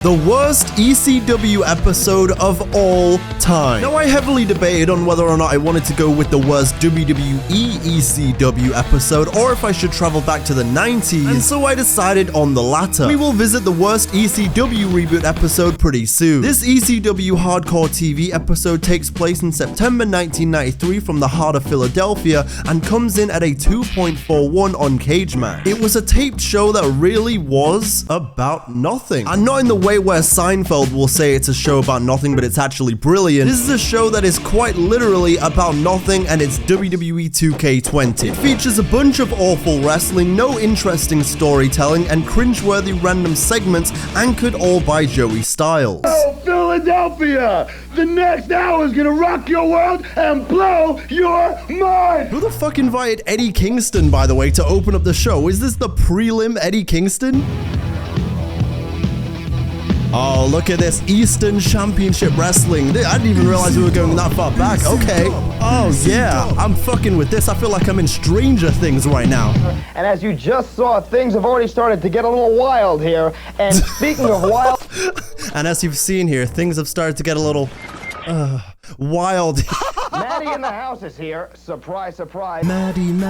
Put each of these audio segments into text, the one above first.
The worst ECW episode of all time. Now, I heavily debated on whether or not I wanted to go with the worst WWE ECW episode or if I should travel back to the 90s, and so I decided on the latter. We will visit the worst ECW reboot episode pretty soon. This ECW Hardcore TV episode takes place in September 1993 from the heart of Philadelphia and comes in at a 2.41 on Cage Match. It was a taped show that really was about nothing, and not in the way where Seinfeld will say it's a show about nothing, but it's actually brilliant. This is a show that is quite literally about nothing, and it's WWE 2K20. It features a bunch of awful wrestling, no interesting storytelling, and cringeworthy random segments anchored all by Joey Styles. Oh, Philadelphia! The next hour is gonna rock your world and blow your mind! Who the fuck invited Eddie Kingston, by the way, to open up the show? Is this the prelim Eddie Kingston? Oh, look at this Eastern Championship Wrestling. I didn't even realize we were going that far back. Okay. Oh, yeah. I'm fucking with this. I feel like I'm in Stranger Things right now. And as you just saw, things have already started to get a little wild here. And speaking of wild... And as you've seen here, things have started to get a little... wild. Maddie in the house is here. Surprise, surprise. Maddie in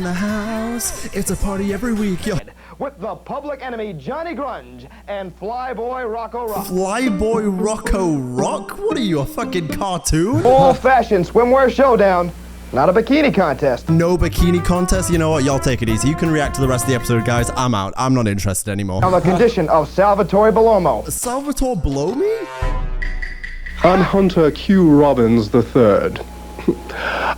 the house. It's a party every week, yo. With the Public Enemy, Johnny Grunge, and Flyboy Rocco Rock. Flyboy Rocco Rock? What are you, a fucking cartoon? Full-fashion swimwear showdown. Not a bikini contest. No bikini contest? You know what? Y'all take it easy. You can react to the rest of the episode, guys. I'm out. I'm not interested anymore. On the condition of Salvatore Bellomo. Salvatore Bellomo? I'm Hunter Q. Robbins III.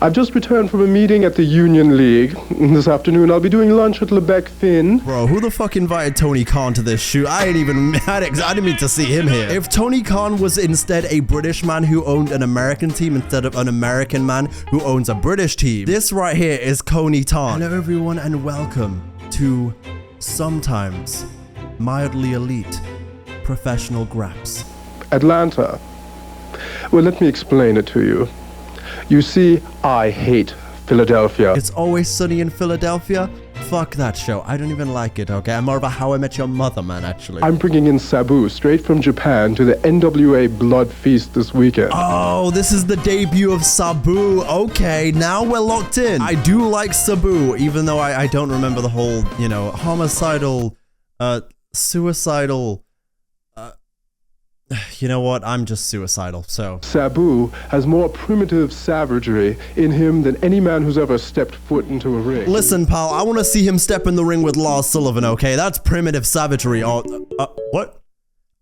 I've just returned from a meeting at the Union League. This afternoon, I'll be doing lunch at Lebec Finn. Bro, who the fuck invited Tony Khan to this shoot? I didn't mean to see him here. If Tony Khan was instead a British man who owned an American team instead of an American man who owns a British team, this right here is Coney Tan. Hello, everyone, and welcome to Sometimes Mildly Elite Professional Graps. Atlanta. Well, let me explain it to you. You see, I hate Philadelphia. It's Always Sunny in Philadelphia? Fuck that show. I don't even like it, okay? I'm more of a How I Met Your Mother man, actually. I'm bringing in Sabu straight from Japan to the NWA Blood Feast this weekend. Oh, this is the debut of Sabu. Okay, now we're locked in. I do like Sabu, even though I don't remember the whole, you know, homicidal, suicidal... You know what? I'm just suicidal, so... Sabu has more primitive savagery in him than any man who's ever stepped foot into a ring. Listen, pal, I want to see him step in the ring with Lars Sullivan, okay? That's primitive savagery. Oh, what?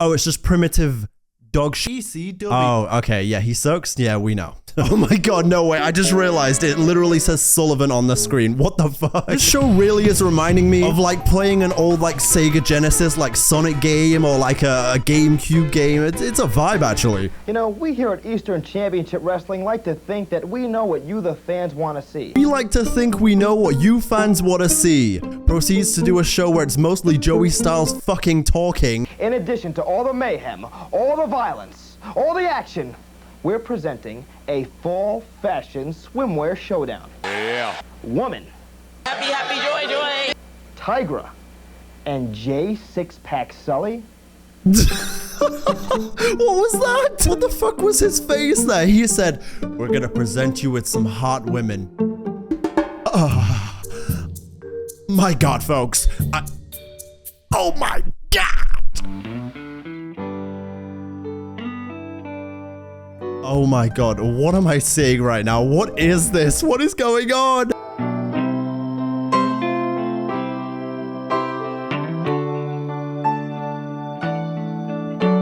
Oh, it's just primitive dog shit. Oh, okay, yeah, he sucks? Yeah, we know. Oh my god, no way. I just realized it literally says Sullivan on the screen. What the fuck? This show really is reminding me of like playing an old like Sega Genesis like Sonic game or like a GameCube game. It's a vibe actually. You know, we here at Eastern Championship Wrestling like to think that we know what you the fans want to see. We like to think we know what you fans want to see. Proceeds to do a show where it's mostly Joey Styles fucking talking. In addition to all the mayhem, all the violence, all the action, we're presenting a fall fashion swimwear showdown. Yeah. Woman. Happy, joy. Tigra. And J Six-Pack Sully. What was that? What the fuck was his face there? He said, we're gonna present you with some hot women. My god, folks. Oh my god! Oh my god, what am I seeing right now? What is this? What is going on?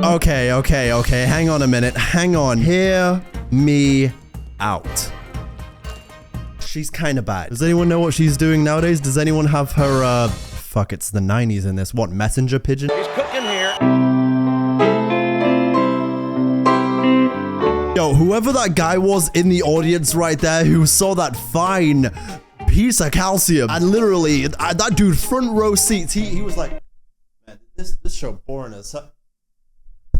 Okay. Hang on a minute. Hang on. Hear me out. She's kind of bad. Does anyone know what she's doing nowadays? Does anyone have her, fuck, it's the 90s in this. What, messenger pigeon? He's cooking here. Yo, whoever that guy was in the audience right there who saw that fine piece of calcium and literally that dude front row seats, he was like, man, this show boring as hell.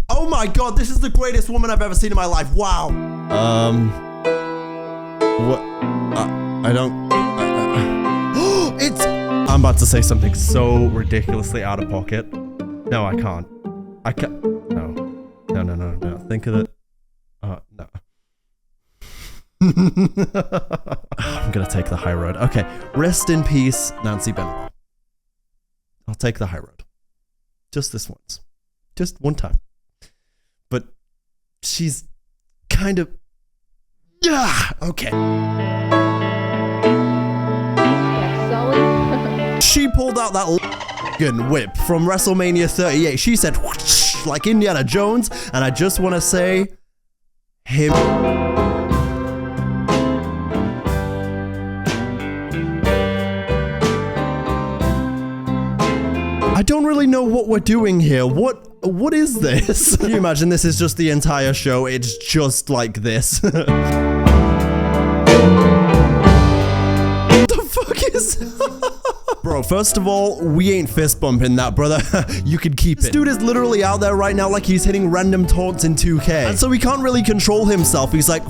Oh my god, this is the greatest woman I've ever seen in my life. Wow. What? I don't... I'm about to say something so ridiculously out of pocket. No, I can't. I can't. No. Think of it. No. I'm gonna take the high road. Okay. Rest in peace, Nancy Benoit. I'll take the high road. Just this once. Just one time. But she's kind of. Yeah. Okay. She pulled out that whip from WrestleMania 38. She said, whoosh, like Indiana Jones, and I just want to say, him. I don't really know what we're doing here. What is this? Can you imagine this is just the entire show? It's just like this. What the fuck is... Bro, first of all, we ain't fist bumping that, brother. You can keep it. This dude is literally out there right now like he's hitting random taunts in 2K. And so he can't really control himself. He's like...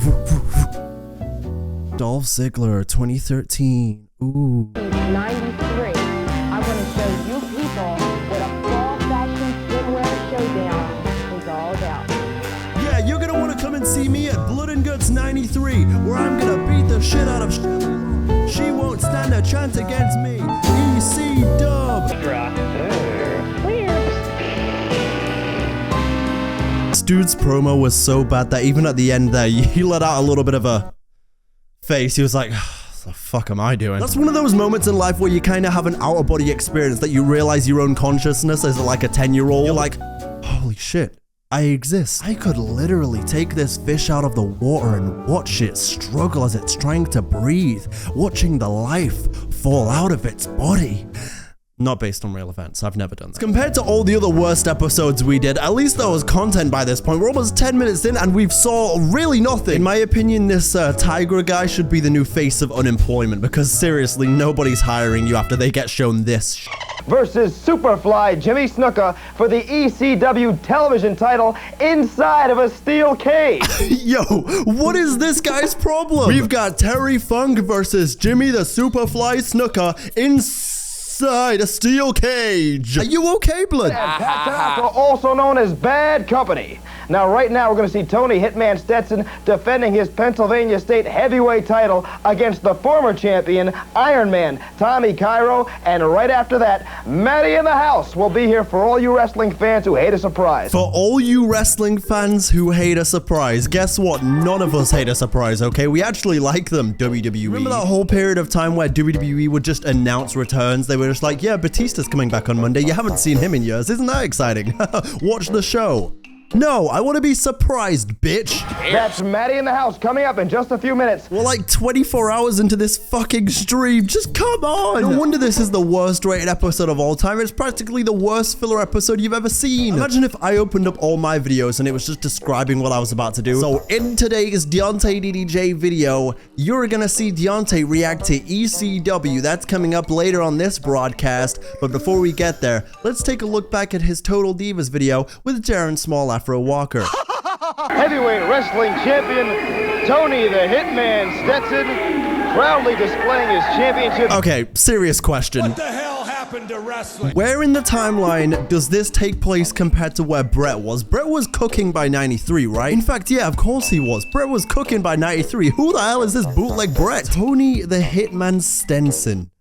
Dolph Ziggler, 2013. Ooh. 93. I want to show you people what a fall fashion swimwear showdown is all about. Yeah, you're gonna want to come and see me at Blood and Guts 93, where I'm gonna beat the shit out of She won't stand a chance against me. EC Dub. This dude's promo was so bad that even at the end there, he let out a little bit of a face. He was like, what the fuck am I doing? That's one of those moments in life where you kind of have an out-of-body experience that you realize your own consciousness as like a 10-year-old. You're like, holy shit. I exist. I could literally take this fish out of the water and watch it struggle as it's trying to breathe, watching the life fall out of its body. Not based on real events. I've never done that. Compared to all the other worst episodes we did, at least there was content by this point. We're almost 10 minutes in and we've saw really nothing. In my opinion, this Tiger guy should be the new face of unemployment because seriously, nobody's hiring you after they get shown this versus Superfly Jimmy Snuka for the ECW television title inside of a steel cage. Yo, what is this guy's problem? We've got Terry Funk versus Jimmy the Superfly Snuka inside a steel cage. Are you okay, blood? And Pat Tanaka, also known as Bad Company. Now, right now, we're going to see Tony Hitman Stetson defending his Pennsylvania State heavyweight title against the former champion, Iron Man, Tommy Cairo. And right after that, Matty in the house will be here for all you wrestling fans who hate a surprise. For all you wrestling fans who hate a surprise, guess what? None of us hate a surprise, okay? We actually like them, WWE. Remember that whole period of time where WWE would just announce returns? They were just like, yeah, Batista's coming back on Monday. You haven't seen him in years. Isn't that exciting? Watch the show. No, I want to be surprised, bitch. That's Matty in the house coming up in just a few minutes. We're like 24 hours into this fucking stream. Just come on. No wonder this is the worst rated episode of all time. It's practically the worst filler episode you've ever seen. Imagine if I opened up all my videos and it was just describing what I was about to do. So in today's Deonte DDJ video, you're gonna see Deonte react to ECW. That's coming up later on this broadcast. But before we get there, let's take a look back at his Total Divas video with Jaron Small Afro Walker. Heavyweight wrestling champion Tony the Hitman Stetson proudly displaying his championship. Okay, serious question. What the hell happened to wrestling? Where in the timeline does this take place compared to where Brett was? Brett was cooking by 93, right? In fact, yeah, of course he was. Brett was cooking by 93. Who the hell is this bootleg Brett? Tony the Hitman Stenson.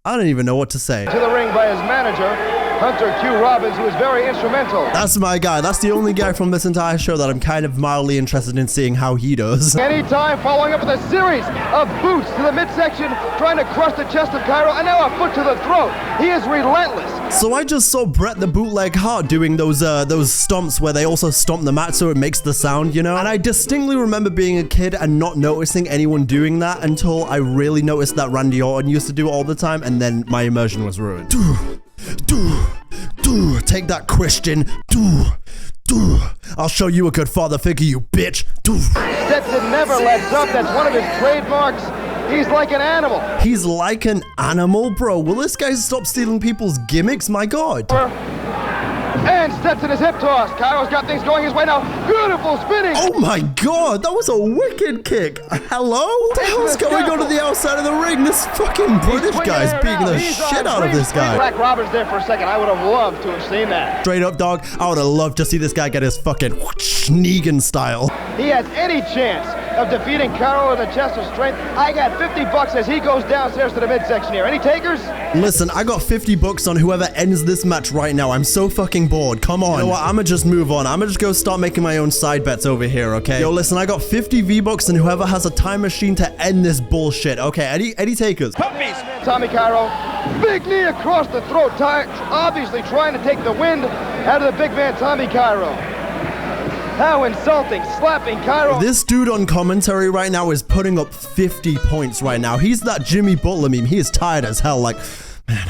I don't even know what to say. To the ring by his manager, Hunter Q. Robbins, who is very instrumental. That's my guy. That's the only guy from this entire show that I'm kind of mildly interested in seeing how he does. Anytime, following up with a series of boots to the midsection, trying to crush the chest of Cairo, and now a foot to the throat. He is relentless. So I just saw Brett the Bootleg Heart doing those stomps where they also stomp the mat so it makes the sound, you know? And I distinctly remember being a kid and not noticing anyone doing that until I really noticed that Randy Orton used to do it all the time, and then my immersion was ruined. Take that, Christian. I'll show you a good father figure, you bitch. Stetson never lets up. That's one of his trademarks. He's like an animal. He's like an animal? Bro, will this guy stop stealing people's gimmicks? My God. And Stetson is hip toss. Cairo's got things going his way now. Beautiful spinning. Oh my god, that was a wicked kick. Hello? What the hell's going on the outside of the ring? This fucking British guy's beating the shit out of this guy. Black Roberts there for a second. I would have loved to have seen that. Straight up, dog, I would have loved to see this guy get his fucking Negan style. He has any chance of defeating Cairo in the chest of strength. I got $50 as he goes downstairs to the midsection here. Any takers? Listen, I got $50 on whoever ends this match right now. I'm so fucking bored. Come on. You know what? I'ma just move on. I'ma just go start making my own side bets over here, okay? Yo, listen, I got 50 V-Bucks and whoever has a time machine to end this bullshit. Okay, any takers? Puppies. Tommy Cairo, big knee across the throat, obviously trying to take the wind out of the big man Tommy Cairo. How insulting, slapping Cairo. This dude on commentary right now is putting up 50 points right now. He's that Jimmy Butler meme. He is tired as hell, like, man,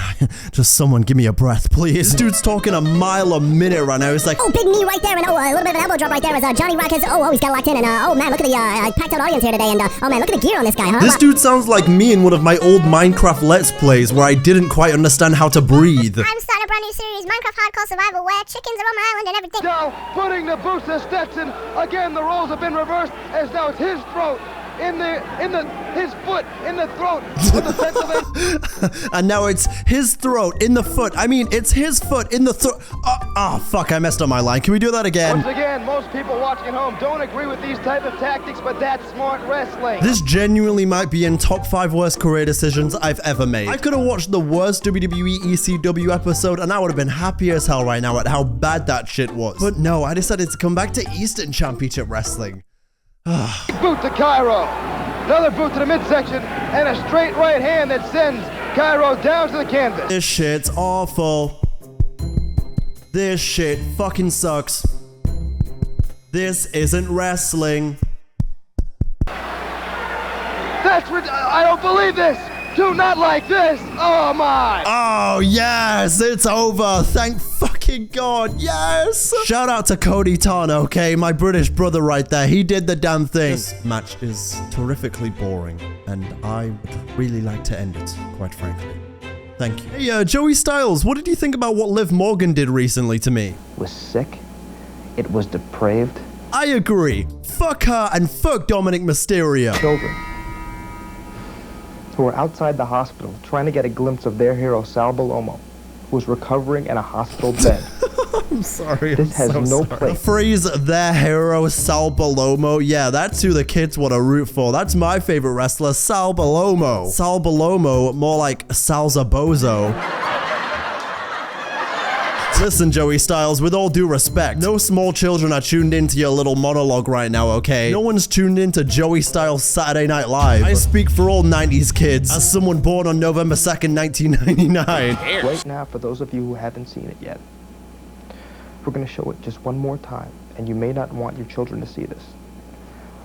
just someone give me a breath, please. This dude's talking a mile a minute right now. It's like, oh, big knee right there, and oh, a little bit of an elbow drop right there as Johnny Rock has, he's got locked in, and oh man, look at the packed out audience here today, and oh man, look at the gear on this guy, huh? This dude sounds like me in one of my old Minecraft Let's Plays where I didn't quite understand how to breathe. I'm starting a brand new series, Minecraft Hardcore Survival, where chickens are on my island and everything. Now, putting the boots to Stetson. Again, the roles have been reversed, as now it's his throat. His foot in the throat of the Pennsylvania. And now it's his throat in the foot. I mean, it's his foot in the throat. Oh, fuck, I messed up my line. Can we do that again? Once again, most people watching at home don't agree with these type of tactics, but that's smart wrestling. This genuinely might be in top 5 worst career decisions I've ever made. I could have watched the worst WWE ECW episode and I would have been happy as hell right now at how bad that shit was. But no, I decided to come back to Eastern Championship Wrestling. Boot to Cairo. Another boot to the midsection, and a straight right hand that sends Cairo down to the canvas. This shit's awful. This shit fucking sucks. This isn't wrestling. I don't believe this. Do not like this. Oh my. Oh yes, it's over. Thank fucking God. Yes. Shout out to Cody Tana, okay? My British brother right there. He did the damn thing. This match is terrifically boring, and I would really like to end it, quite frankly. Thank you. Hey, Joey Styles, what did you think about what Liv Morgan did recently to me? It was sick. It was depraved. I agree. Fuck her and fuck Dominic Mysterio. Children who were outside the hospital trying to get a glimpse of their hero, Sal Balomo, who was recovering in a hospital bed. I'm sorry. This has no place. The phrase, their hero, Sal Balomo. Yeah, that's who the kids want to root for. That's my favorite wrestler, Sal Balomo. Sal Balomo, more like Sal Zabozo. Listen, Joey Styles, with all due respect, no small children are tuned into your little monologue right now, okay? No one's tuned into Joey Styles' Saturday Night Live. I speak for all 90s kids, as someone born on November 2nd, 1999. Right now, for those of you who haven't seen it yet, we're going to show it just one more time, and you may not want your children to see this.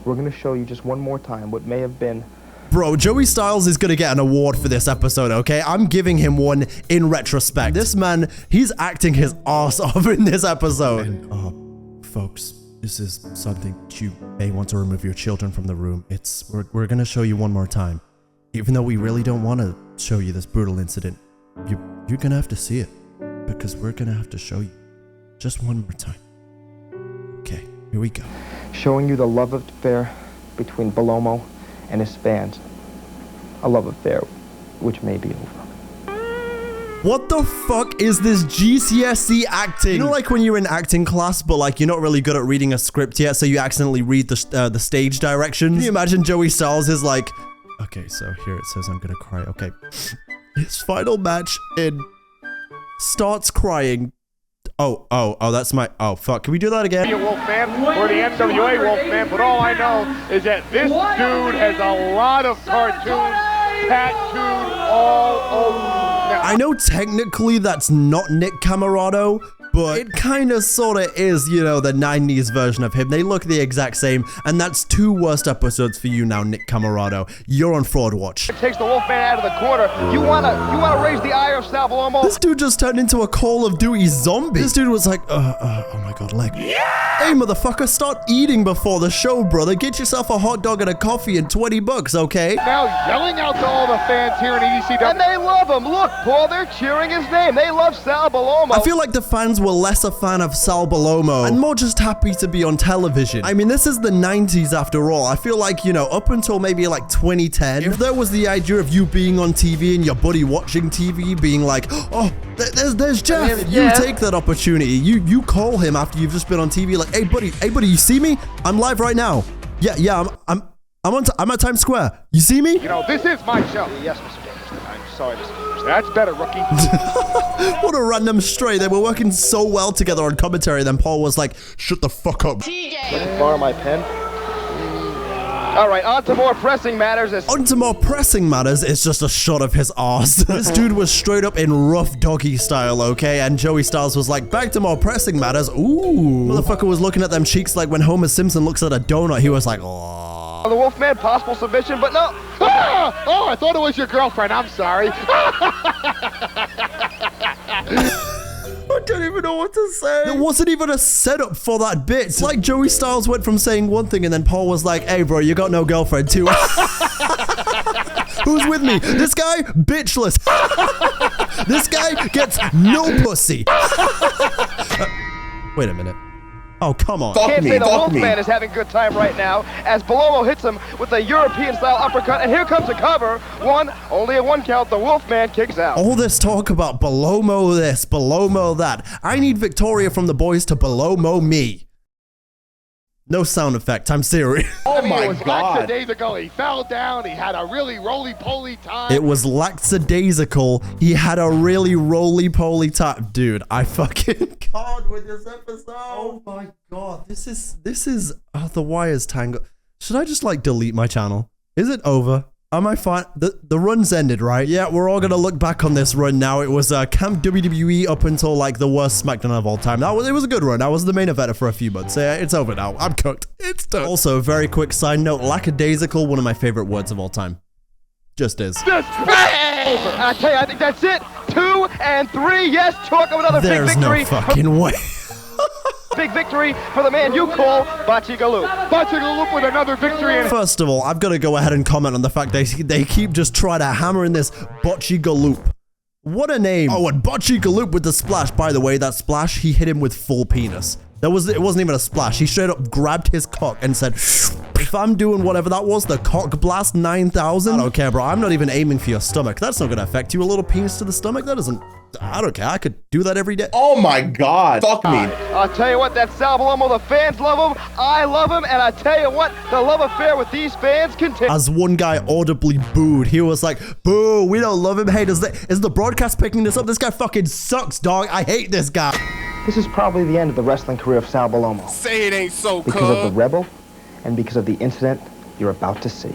We're going to show you just one more time what may have been... Bro, Joey Styles is gonna get an award for this episode, okay? I'm giving him one in retrospect. This man, he's acting his ass off in this episode. And, folks, this is something you may want to remove your children from the room. We're gonna show you one more time. Even though we really don't want to show you this brutal incident, you're gonna have to see it. Because we're gonna have to show you just one more time. Okay, here we go. Showing you the love affair between Balomo and his fans. A love affair which may be over. What the fuck is this GCSE acting? You know, like when you're in acting class, but like you're not really good at reading a script yet, so you accidentally read the stage directions. Can you imagine Joey Styles is like, okay, so here it says I'm gonna cry. Okay, his final match in starts crying. Oh, that's my, oh, fuck. Can we do that again? Wolfman or the NWA Wolfman, but all I know is that this dude has a lot of cartoons tattooed all over. I know technically that's not Nick Camarado, but it kind of sort of is, you know, the 90s version of him. They look the exact same, and that's 2 worst episodes for you now, Nick Camarado. You're on Fraud Watch. It takes the Wolfman out of the corner. You wanna raise the ire of Sal Balomo? This dude just turned into a Call of Duty zombie. This dude was like, oh my god, leg. Yeah! Hey, motherfucker, start eating before the show, brother. Get yourself a hot dog and a coffee and 20 bucks, okay? Now yelling out to all the fans here in ECW. And they love him. Look, Paul, they're cheering his name. They love Sal Balomo. I feel like the fans were less a fan of Sal Balomo and more just happy to be on television. I mean, this is the 90s after all. I feel like, you know, up until maybe like 2010, if there was the idea of you being on TV and your buddy watching TV being like, oh, there's Jeff. You take that opportunity. You call him after you've just been on TV like, hey buddy, you see me? I'm live right now. Yeah, I'm at Times Square. You see me? You know, this is my show. Yes, Mr. Davis. I'm sorry, Mr. Davis. That's better, rookie. What a random stray. They were working so well together on commentary. Then Paul was like, shut the fuck up. Borrow my pen. All right, on to more pressing matters. On to more pressing matters is just a shot of his ass. This dude was straight up in rough doggy style, okay? And Joey Styles was like, back to more pressing matters. Ooh. Motherfucker was looking at them cheeks like when Homer Simpson looks at a donut. He was like, oh. The Wolfman, possible submission, but no. Ah! Oh, I thought it was your girlfriend. I'm sorry. I don't even know what to say. There wasn't even a setup for that bit. It's like Joey Styles went from saying one thing and then Paul was like, hey bro, you got no girlfriend too. Who's with me? This guy, bitchless. This guy gets no pussy. Wait a minute. Oh, come on. Can't say the Wolfman is having a good time right now as Balomo hits him with a European-style uppercut, and here comes a cover. Only a one count. The Wolfman kicks out. All this talk about Balomo this, Balomo that. I need Victoria from the boys to Balomo me. No sound effect. I'm serious. Oh my God. Days ago, he fell down. He had a really roly-poly time. It was lackadaisical. He had a really roly-poly time. Dude, I fucking can't with this episode. Oh my God. This is the wires tangle. Should I just like delete my channel? Is it over? Am I fine? The run's ended, right? Yeah, we're all gonna look back on this run now. It was Camp WWE up until like the worst SmackDown of all time. It was a good run. I was the main eventer for a few months. Yeah, it's over now. I'm cooked. It's done. Also, very quick side note, lackadaisical, one of my favorite words of all time. Just is. I tell you, I think that's it. 2 and 3. Yes, talk of another big victory. There's no fucking way. Big victory for the man you call Bocce Galoop. Bocce Galoop with another victory. First of all, I've got to go ahead and comment on the fact they keep just trying to hammer in this Bocce Galoop. What a name. Oh, and Bocce Galoop with the splash. By the way, that splash, he hit him with full penis. It wasn't even a splash. He straight up grabbed his cock and said, if I'm doing whatever that was, the cock blast 9000. I don't care, bro. I'm not even aiming for your stomach. That's not going to affect you. A little penis to the stomach? That doesn't... I don't care. I could do that every day. Oh my God. Fuck me. I'll tell you what, that Sal Balomo, the fans love him. I love him. And I tell you what, the love affair with these fans continues. As one guy audibly booed, he was like, boo, we don't love him. Hey, is the broadcast picking this up? This guy fucking sucks, dog. I hate this guy. This is probably the end of the wrestling career of Sal Balomo. Say it ain't so, because of the Rebel and because of the incident you're about to see.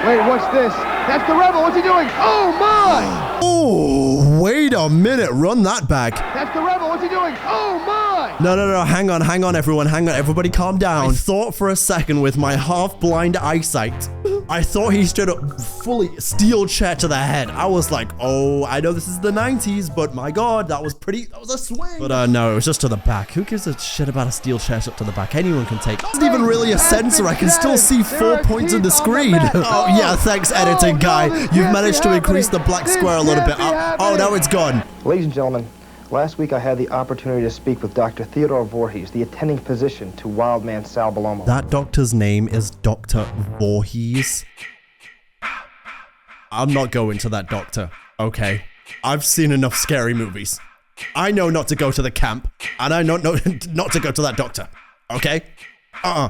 Wait, what's this? That's the Rebel. What's he doing? Oh, my! Oh, wait a minute. Run that back. That's the Rebel. What's he doing? Oh, my! No. Hang on, everyone. Hang on. Everybody calm down. I thought for a second with my half-blind eyesight, I thought he stood up fully steel chair to the head. I was like, oh, I know this is the 90s, but my God, that was a swing. But no, it was just to the back. Who gives a shit about a steel chair up to the back? Anyone can take it. It's not even really a sensor. I can still see 4 points on the screen. Oh, yeah, thanks, editing guy. You've managed to increase the black square a little bit. Oh, now it's gone. Ladies and gentlemen, last week I had the opportunity to speak with Dr. Theodore Voorhees, the attending physician to Wildman Sal Balomo. That doctor's name is Dr. Voorhees. I'm not going to that doctor, okay? I've seen enough scary movies. I know not to go to the camp, and I know not to go to that doctor, okay?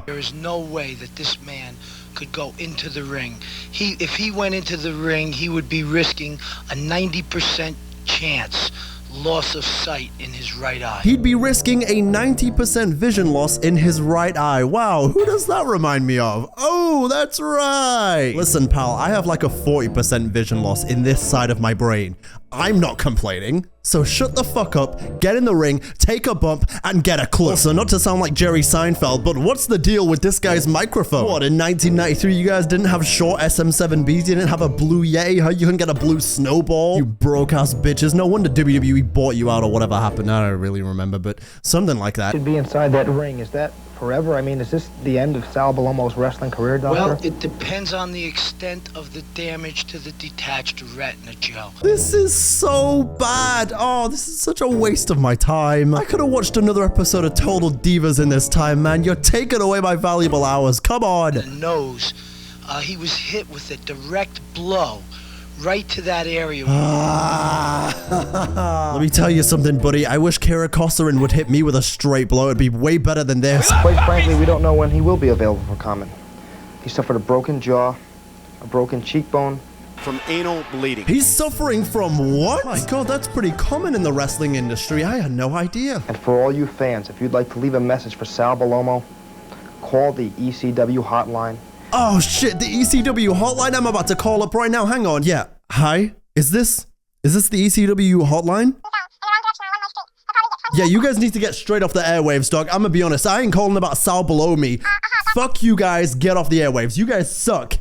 There is no way that this man could go into the ring. If he went into the ring, he would be risking a 90% chance loss of sight in his right eye. He'd be risking a 90% vision loss in his right eye. Wow, who does that remind me of? Oh, that's right. Listen, pal, I have like a 40% vision loss in this side of my brain. I'm not complaining. So shut the fuck up, get in the ring, take a bump, and get a clue. Also, not to sound like Jerry Seinfeld, but what's the deal with this guy's microphone? What, in 1993 you guys didn't have short SM7Bs, you didn't have a blue Yay, huh? You couldn't get a blue Snowball? You broke-ass bitches. No wonder WWE bought you out or whatever happened. I don't really remember, but something like that. Should be inside that ring. Is that forever? I mean, is this the end of Sal Balomo's wrestling career, Doctor? Well, it depends on the extent of the damage to the detached retina, Joe. This is so bad. Oh, this is such a waste of my time. I could have watched another episode of Total Divas in this time, man. You're taking away my valuable hours. Come on. The nose, he was hit with a direct blow right to that area. Let me tell you something, buddy. I wish Kira Kosarin would hit me with a straight blow. It'd be way better than this. Quite frankly, we don't know when he will be available for comment. He suffered a broken jaw, a broken cheekbone. From anal bleeding. He's suffering from what? My God, that's pretty common in the wrestling industry. I had no idea. And for all you fans, if you'd like to leave a message for Sal Balomo, call the ECW hotline. Oh shit, the ECW hotline? I'm about to call up right now. Hang on. Yeah. Hi? Is this the ECW hotline? Yeah, you guys need to get straight off the airwaves, dog. I'm gonna be honest. I ain't calling about Sal below me. Fuck you guys. Get off the airwaves. You guys suck.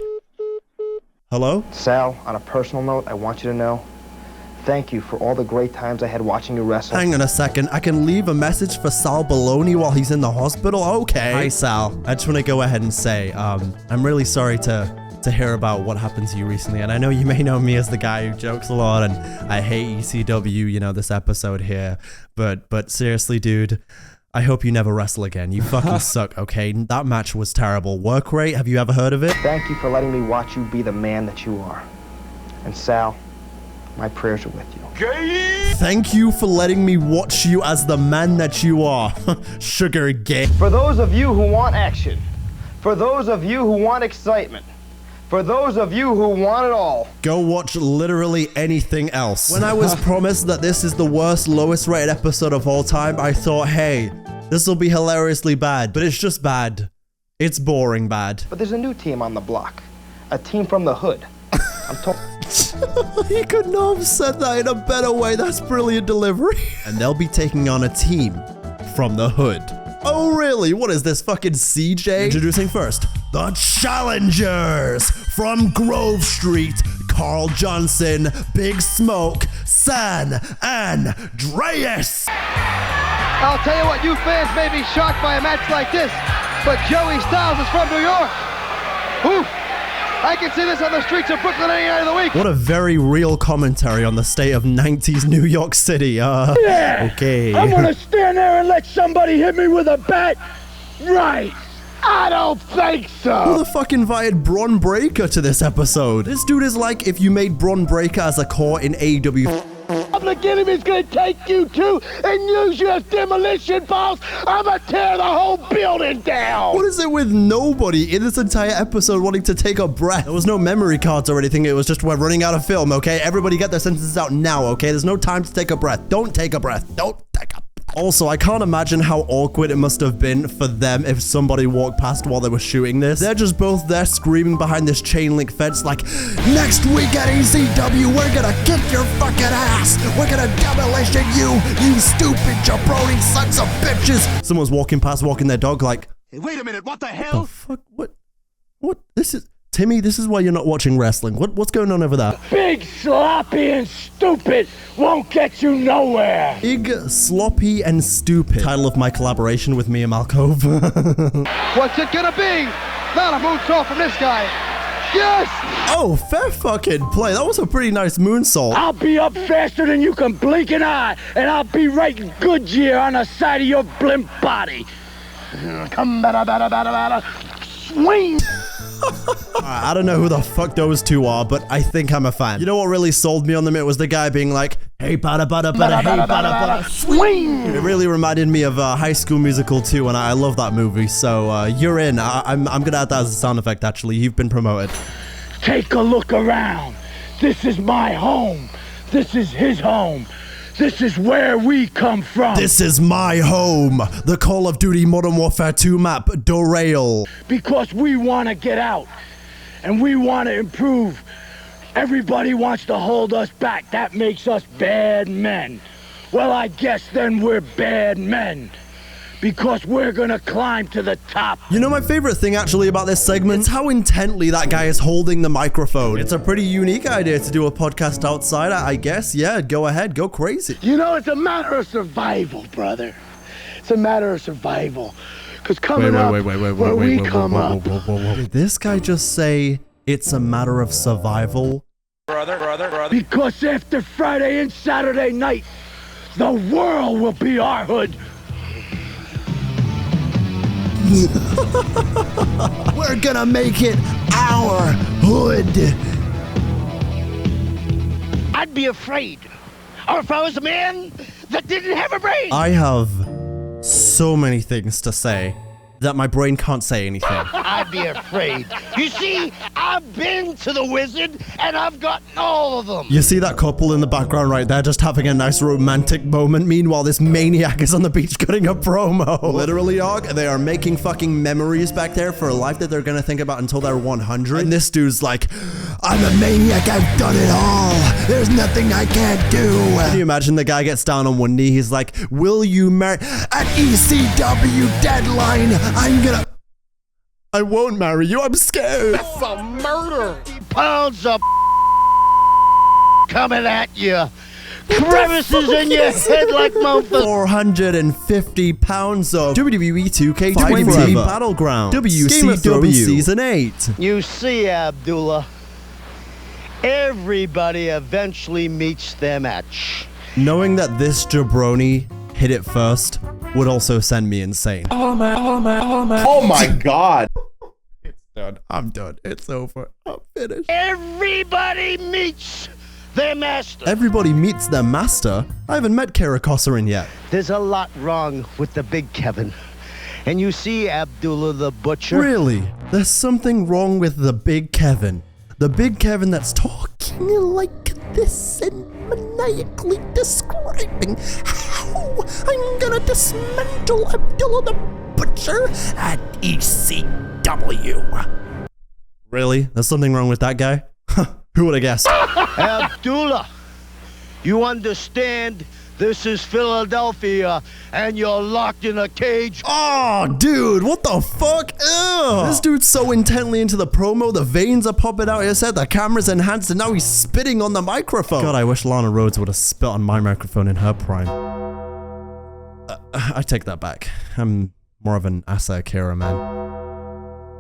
Hello? Sal, on a personal note, I want you to know, thank you for all the great times I had watching you wrestle. Hang on a second. I can leave a message for Sal Baloney while he's in the hospital? Okay. Hi, Sal. I just want to go ahead and say, I'm really sorry to hear about what happened to you recently. And I know you may know me as the guy who jokes a lot and I hate ECW, you know, this episode here. But seriously, dude, I hope you never wrestle again. You fucking suck, okay? That match was terrible. Work rate, have you ever heard of it? Thank you for letting me watch you be the man that you are. And Sal, my prayers are with you. Thank you for letting me watch you as the man that you are. Sugar gay. For those of you who want action, for those of you who want excitement, for those of you who want it all, go watch literally anything else. When I was promised that this is the worst, lowest rated episode of all time, I thought, hey, this will be hilariously bad, but it's just bad. It's boring bad. But there's a new team on the block. A team from the hood. I'm talking. He could not have said that in a better way. That's brilliant delivery. And they'll be taking on a team from the hood. Oh, really? What is this, fucking CJ? Introducing first, the challengers from Grove Street, Carl Johnson, Big Smoke, San Andreas. I'll tell you what, you fans may be shocked by a match like this, but Joey Styles is from New York. Oof. I can see this on the streets of Brooklyn any night of the week. What a very real commentary on the state of 90s New York City. Yeah. Okay. I'm gonna stand there and let somebody hit me with a bat. Right. I don't think so. Who the fuck invited Bron Breakker to this episode? This dude is like if you made Bron Breakker as a core in AEW. Public Enemy's gonna take you too and use you as demolition balls. I'm gonna tear the whole building down. What is it with nobody in this entire episode wanting to take a breath? There was no memory cards or anything. It was just, we're running out of film, okay? Everybody get their sentences out now, okay? There's no time to take a breath. Don't take a breath. Don't take a breath. Also, I can't imagine how awkward it must have been for them if somebody walked past while they were shooting this. They're just both there screaming behind this chain link fence like, next week at ECW, we're gonna kick your fucking ass. We're gonna demolition you stupid jabroni sons of bitches. Someone's walking past, walking their dog like, Hey, wait a minute, what the hell? the fuck? What? This is... Timmy, this is why you're not watching wrestling. What's going on over there? Big, sloppy, and stupid won't get you nowhere. Big, sloppy, and stupid. Title of my collaboration with Mia Malkov. What's it gonna be? Not a moonsault from this guy. Yes! Oh, fair fucking play. That was a pretty nice moonsault. I'll be up faster than you can blink an eye, and I'll be right in Goodyear on the side of your blimp body. Come, bada, swing! I don't know who the fuck those two are, but I think I'm a fan. You know what really sold me on them? It was the guy being like, hey, bada, bada, bada, hey, bada, bada, swing! It really reminded me of High School Musical 2, and I love that movie, so you're in. I'm gonna add that as a sound effect, actually. You've been promoted. Take a look around. This is my home. This is his home. This is where we come from. This is my home. The Call of Duty Modern Warfare 2 map, Dorail. Because we want to get out. And we want to improve Everybody wants to hold us back. That makes us bad men. Well, I guess then we're bad men. Because we're gonna climb to the top. You know my favorite thing actually about this segment? It's how intently that guy is holding the microphone. It's a pretty unique idea to do a podcast outside, I guess. Yeah, go ahead, go crazy. You know, it's a matter of survival, brother. It's a matter of survival. Because coming up, where we come up. Did this guy just say it's a matter of survival? Brother. Because after Friday and Saturday night, the world will be our hood. We're gonna make it our hood. I'd be afraid. Or if I was a man that didn't have a brain. I have so many things to say that my brain can't say anything. I'd be afraid. You see, I've been to the wizard and I've gotten all of them. You see that couple in the background right there just having a nice romantic moment. Meanwhile, this maniac is on the beach cutting a promo. Literally, dog, they are making fucking memories back there for a life that they're gonna think about until they're 100. And this dude's like, I'm a maniac, I've done it all. There's nothing I can't do. Can you imagine the guy gets down on one knee, he's like, will you marry at ECW deadline? I won't marry you, I'm scared. It's a murder. Pounds of coming at you. Crevices in your head like Memphis. 450 pounds of WWE 2K20 Battleground. WCW Season 8. You see, Abdullah, everybody eventually meets their match. Knowing that this jabroni hit it first would also send me insane. Oh my God. It's done. I'm done. It's over. I'm finished. Everybody meets their master. Everybody meets their master? I haven't met Kara Kossarin yet. There's a lot wrong with the big Kevin. And you see, Abdullah the Butcher. Really? There's something wrong with the big Kevin. The big Kevin that's talking like this and maniacally describing how I'm gonna dismantle Abdullah the Butcher at ECW. Really? There's something wrong with that guy? Who would have guessed? Abdullah, you understand this is Philadelphia and you're locked in a cage. Oh, dude, what the fuck? Ew. This dude's so intently into the promo, the veins are popping out his head, the camera's enhanced, and now he's spitting on the microphone. God, I wish Lana Rhodes would have spit on my microphone in her prime. I take that back. I'm more of an Asa Akira man.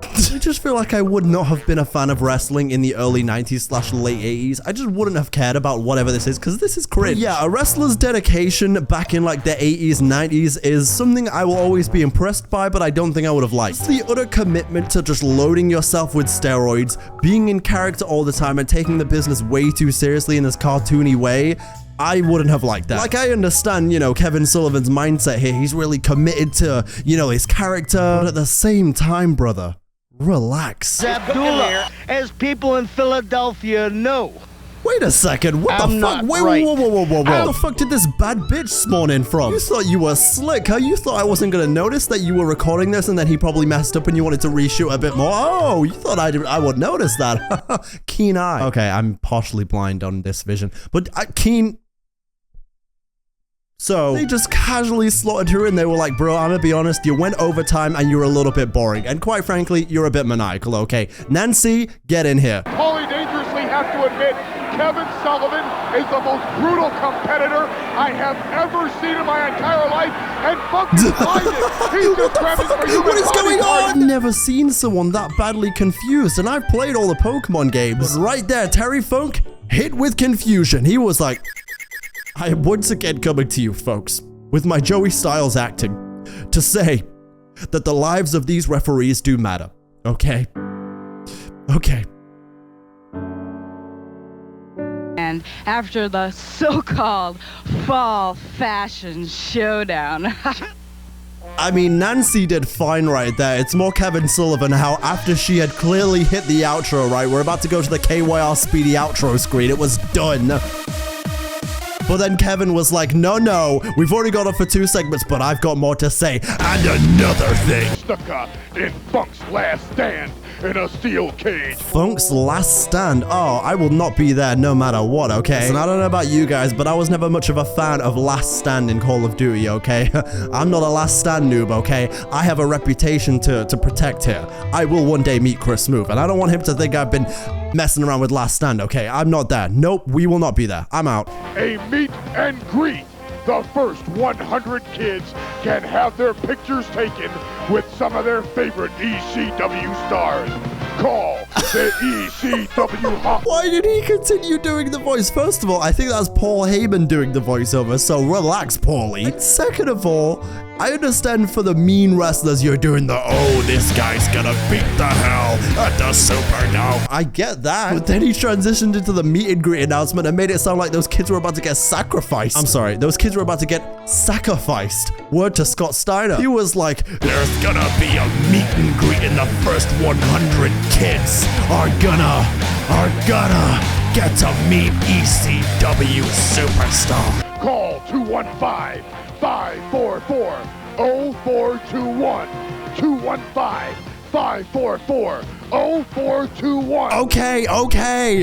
I just feel like I would not have been a fan of wrestling in the early 90s/late 80s. I just wouldn't have cared about whatever this is, because this is cringe. Yeah, a wrestler's dedication back in like the 80s, 90s is something I will always be impressed by, but I don't think I would have liked. It's the utter commitment to just loading yourself with steroids, being in character all the time, and taking the business way too seriously in this cartoony way. I wouldn't have liked that. Like, I understand, you know, Kevin Sullivan's mindset here. He's really committed to, you know, his character. But at the same time, brother, relax. Abdullah, as people in Philadelphia know. Wait a second, what the fuck? Wait, right. Whoa. Where the fuck did this bad bitch spawn in from? You thought you were slick, huh? You thought I wasn't gonna notice that you were recording this and then he probably messed up and you wanted to reshoot a bit more? Oh, you thought I would notice that. Keen eye. Okay, I'm partially blind on this vision, but keen... So, they just casually slotted her in. They were like, bro, I'm gonna be honest, you went overtime and you're a little bit boring. And quite frankly, you're a bit maniacal, okay? Nancy, get in here. Totally dangerously have to admit, Kevin Sullivan is the most brutal competitor I have ever seen in my entire life. And fucking find it. He's just grabbing for you. What is going on? I've never seen someone that badly confused. And I've played all the Pokemon games. But right there, Terry Funk hit with confusion. He was like... I am once again coming to you, folks, with my Joey Styles acting, to say that the lives of these referees do matter, okay? Okay. And after the so-called fall fashion showdown. I mean, Nancy did fine right there. It's more Kevin Sullivan how after she had clearly hit the outro, right? We're about to go to the KYR Speedy outro screen. It was done. But then Kevin was like, no, we've already got off for 2 segments, but I've got more to say. And another thing. Stuck in Funk's last stand in a steel cage. Funk's last stand? Oh, I will not be there no matter what, okay? And I don't know about you guys, but I was never much of a fan of Last Stand in Call of Duty, okay? I'm not a Last Stand noob, okay? I have a reputation to protect here. I will one day meet Chris Smoove, and I don't want him to think I've been messing around with Last Stand, okay? I'm not there. Nope, we will not be there. I'm out. A meet and greet. The first 100 kids can have their pictures taken with some of their favorite ECW stars. Call the ECW hotline. Why did he continue doing the voice? First of all, I think that's Paul Heyman doing the voiceover, so relax, Paulie. And second of all, I understand for the mean wrestlers you're doing the, oh, this guy's gonna beat the hell at the Superdome. I get that. But then he transitioned into the meet and greet announcement and made it sound like those kids were about to get sacrificed. I'm sorry, those kids were about to get sacrificed. Word to Scott Steiner. He was like, there's gonna be a meet and greet and the first 100 kids are gonna get to meet ECW Superstar. Call 215-544-0421. 215-544-0421. Okay.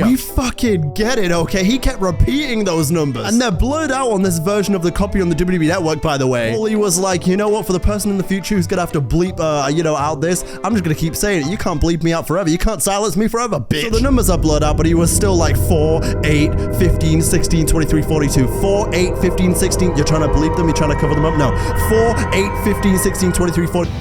We fucking get it, okay? He kept repeating those numbers. And they're blurred out on this version of the copy on the WWE Network, by the way. Paulie was like, you know what? For the person in the future who's gonna have to bleep, out this, I'm just gonna keep saying it. You can't bleep me out forever. You can't silence me forever, bitch. So the numbers are blurred out, but he was still like 4, 8, 15, 16, 23, 42. 4, 8, 15, 16. You're trying to bleep them? You're trying to cover them up? No. 4, 8, 15, 16, 23, 40.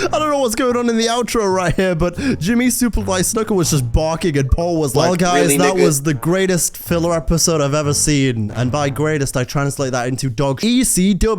I don't know what's going on in the outro right here, but Jimmy Superfly Snuka was just barking and Paul was like, well guys, really, that was the greatest filler episode I've ever seen. And by greatest, I translate that into dog. ECW.